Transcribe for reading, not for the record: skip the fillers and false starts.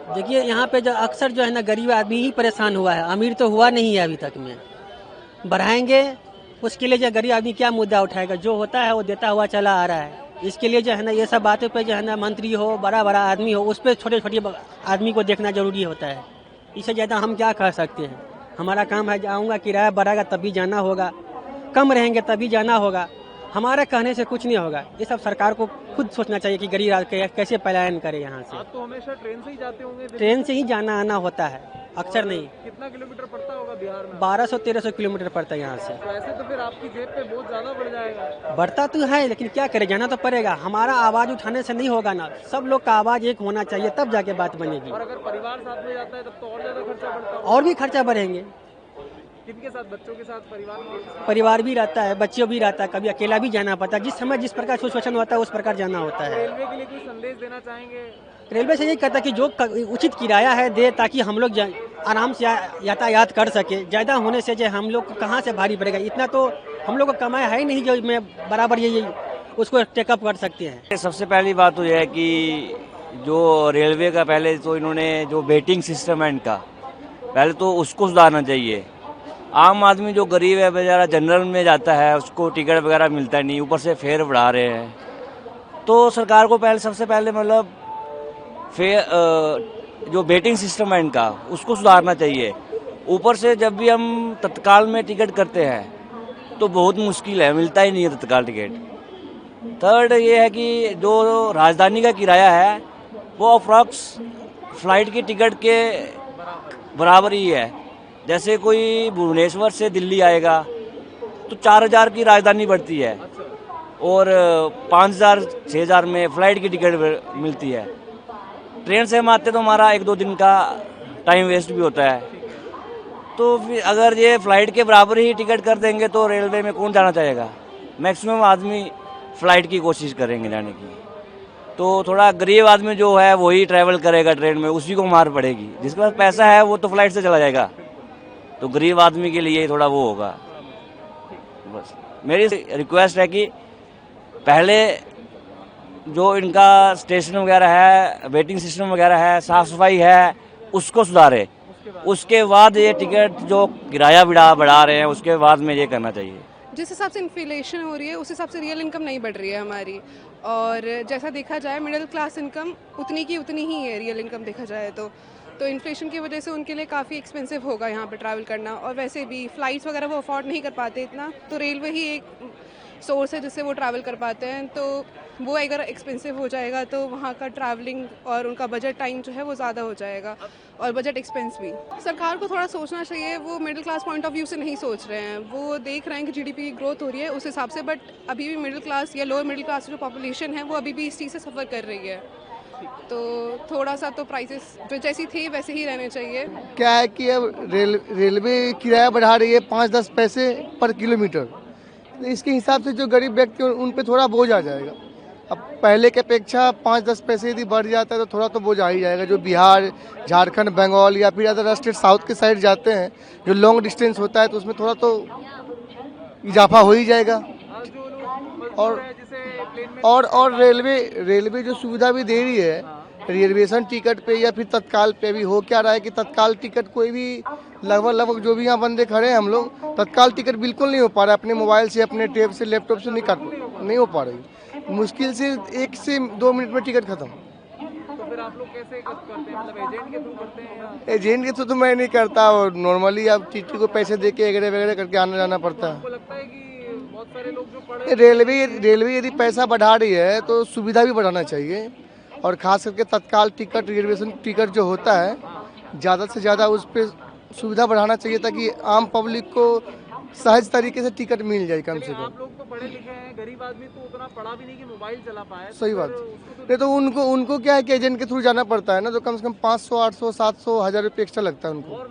देखिए यहाँ पे जो अक्सर जो है ना गरीब आदमी ही परेशान हुआ है, अमीर तो हुआ नहीं है अभी तक में। बढ़ाएंगे उसके लिए जो गरीब आदमी क्या मुद्दा उठाएगा, जो होता है वो देता हुआ चला आ रहा है। इसके लिए जो है ना ये सब बातों पे जो है ना मंत्री हो, बड़ा बड़ा आदमी हो, उस पर छोटे छोटे आदमी को देखना जरूरी होता है। इससे ज़्यादा हम क्या कर सकते हैं। हमारा काम है, जाऊँगा किराया बढ़ाएगा तभी जाना होगा, कम रहेंगे तभी जाना होगा। हमारे कहने से कुछ नहीं होगा। ये सब सरकार को खुद सोचना चाहिए कि गरीब आदमी कैसे पलायन करे यहाँ से। आप तो हमेशा ट्रेन से ही जाते होंगे? ट्रेन से ही जाना आना होता है, अक्सर नहीं। कितना किलोमीटर पड़ता होगा बिहार में? 1200-1300 किलोमीटर पड़ता है यहाँ से। तो ऐसे तो फिर आपकी जेब पे बहुत ज्यादा बढ़ जाएगा। बढ़ता तो है लेकिन क्या करें, जाना तो पड़ेगा। हमारा आवाज़ उठाने से नहीं होगा ना, सब लोग का आवाज़ एक होना चाहिए तब जाके बात बनेगी। और अगर परिवार साथ में जाता है तब तो और ज्यादा खर्चा बढ़ता होगा। और भी खर्चा बढ़ेंगे। किनके साथ? बच्चों के साथ? परिवार में? परिवार भी रहता है, बच्चों भी रहता है, कभी अकेला भी जाना पड़ता है। जिस समय जिस प्रकार सिचुएशन होता है उस प्रकार जाना होता है। रेलवे के लिए कोई संदेश देना चाहेंगे? रेलवे से यही कहता है कि जो उचित किराया है दे, ताकि हम लोग आराम से यातायात कर सके। ज़्यादा होने से जो हम लोग को कहाँ से भारी पड़ेगा, इतना तो हम लोग को कमाया है ही नहीं जो मैं बराबर ये उसको टेकअप कर सकते हैं। सबसे पहली बात तो यह है कि जो रेलवे का पहले तो इन्होंने जो वेटिंग सिस्टम है इनका, पहले तो उसको सुधारना चाहिए। आम आदमी जो गरीब है बेचारा जनरल में जाता है, उसको टिकट वगैरह मिलता नहीं, ऊपर से फेयर बढ़ा रहे हैं। तो सरकार को पहले सबसे पहले मतलब जो वेटिंग सिस्टम है इनका उसको सुधारना चाहिए। ऊपर से जब भी हम तत्काल में टिकट करते हैं तो बहुत मुश्किल है, मिलता ही नहीं है तत्काल टिकट। थर्ड ये है कि जो राजधानी का किराया है वो अप्रॉक्स फ्लाइट की टिकट के बराबर ही है। जैसे कोई भुवनेश्वर से दिल्ली आएगा तो 4000 की राजधानी पड़ती है और 5000-6000 में फ्लाइट की टिकट मिलती है। ट्रेन से हम आते तो हमारा 1-2 दिन का टाइम वेस्ट भी होता है। तो फिर अगर ये फ्लाइट के बराबर ही टिकट कर देंगे तो रेलवे में कौन जाना चाहेगा? मैक्सिमम आदमी फ्लाइट की कोशिश करेंगे जाने की। तो थोड़ा गरीब आदमी जो है वही ट्रैवल करेगा ट्रेन में, उसी को मार पड़ेगी। जिसके पास पैसा है वो तो फ्लाइट से चला जाएगा, तो गरीब आदमी के लिए थोड़ा वो होगा। बस मेरी रिक्वेस्ट है कि पहले जो इनका स्टेशन वगैरह है, वेटिंग सिस्टम वगैरह है, साफ सफाई है, उसको सुधारे। उसके बाद ये टिकट जो किराया बढ़ा रहे हैं उसके बाद में ये करना चाहिए। जिस हिसाब से इन्फ्लेशन हो रही है उस हिसाब से रियल इनकम नहीं बढ़ रही है हमारी। और जैसा देखा जाए मिडिल क्लास इनकम उतनी की उतनी ही है, रियल इनकम देखा जाए तो इन्फ्लेशन की वजह से उनके लिए काफ़ी एक्सपेंसिव होगा यहाँ पे ट्रैवल करना। और वैसे भी फ़्लाइट्स वगैरह वो अफोर्ड नहीं कर पाते इतना, तो रेलवे ही एक सोर्स है जिससे वो ट्रैवल कर पाते हैं। तो वो अगर एक्सपेंसिव हो जाएगा तो वहाँ का ट्रैवलिंग और उनका बजट टाइम जो है वो ज़्यादा हो जाएगा और बजट एक्सपेंस भी। सरकार को थोड़ा सोचना चाहिए, वो middle class point of view से नहीं सोच रहे हैं। वो देख रहे हैं कि जीडीपी ग्रोथ हो रही है उस हिसाब से, बट अभी भी मिडिल क्लास या लोअर मिडिल क्लास जो पॉपुलेशन है वो अभी भी इस चीज़ से सफ़र कर रही है। तो थोड़ा सा तो प्राइसेस जो जैसी थी वैसे ही रहने चाहिए। क्या है कि अब रेलवे किराया बढ़ा रही है 5-10 पैसे पर किलोमीटर, तो इसके हिसाब से जो गरीब व्यक्ति उन पे थोड़ा बोझ आ जाएगा। अब पहले के अपेक्षा 5-10 पैसे यदि बढ़ जाता है तो थोड़ा तो बोझ आ ही जाएगा। जो बिहार, झारखंड, बंगाल या फिर अदर स्टेट साउथ के साइड जाते हैं, जो लॉन्ग डिस्टेंस होता है तो उसमें थोड़ा तो इजाफा हो ही जाएगा। और रेलवे जो सुविधा भी दे रही है रिजर्वेशन टिकट पे या फिर तत्काल पे, भी हो क्या रहा है कि तत्काल टिकट कोई भी लगभग जो भी यहाँ बंदे खड़े हैं हम लोग, तत्काल टिकट बिल्कुल नहीं हो पा रहा है। अपने मोबाइल से, अपने टैब से, लैपटॉप से नहीं हो पा रही। मुश्किल से 1 से 2 मिनट में टिकट खत्म। तो फिर आप लोग कैसे करते हैं? मतलब एजेंट के थ्रू करते हैं या? एजेंट के थ्रू तो मैं नहीं करता, और नॉर्मली आप टीटी को पैसे दे के वगैरह करके आना जाना पड़ता है। आपको लगता है कि बहुत सारे लोग जो पढ़े रेलवे यदि पैसा बढ़ा रही है तो सुविधा भी बढ़ाना चाहिए, और खास करके तत्काल टिकट, रिजर्वेशन टिकट जो होता है ज़्यादा से ज़्यादा उस पर सुविधा बढ़ाना चाहिए ताकि आम पब्लिक को सहज तरीके से टिकट मिल जाए कम से कम। आप लोग तो पढ़े लिखे हैं, गरीब आदमी तो उतना पढ़ा भी नहीं कि मोबाइल चला पाए। सही बात। नहीं तो उनको क्या है कि एजेंट के थ्रू जाना पड़ता है ना, तो कम से कम 500, 800, 700, 1000 रुपये एक्स्ट्रा लगता है उनको।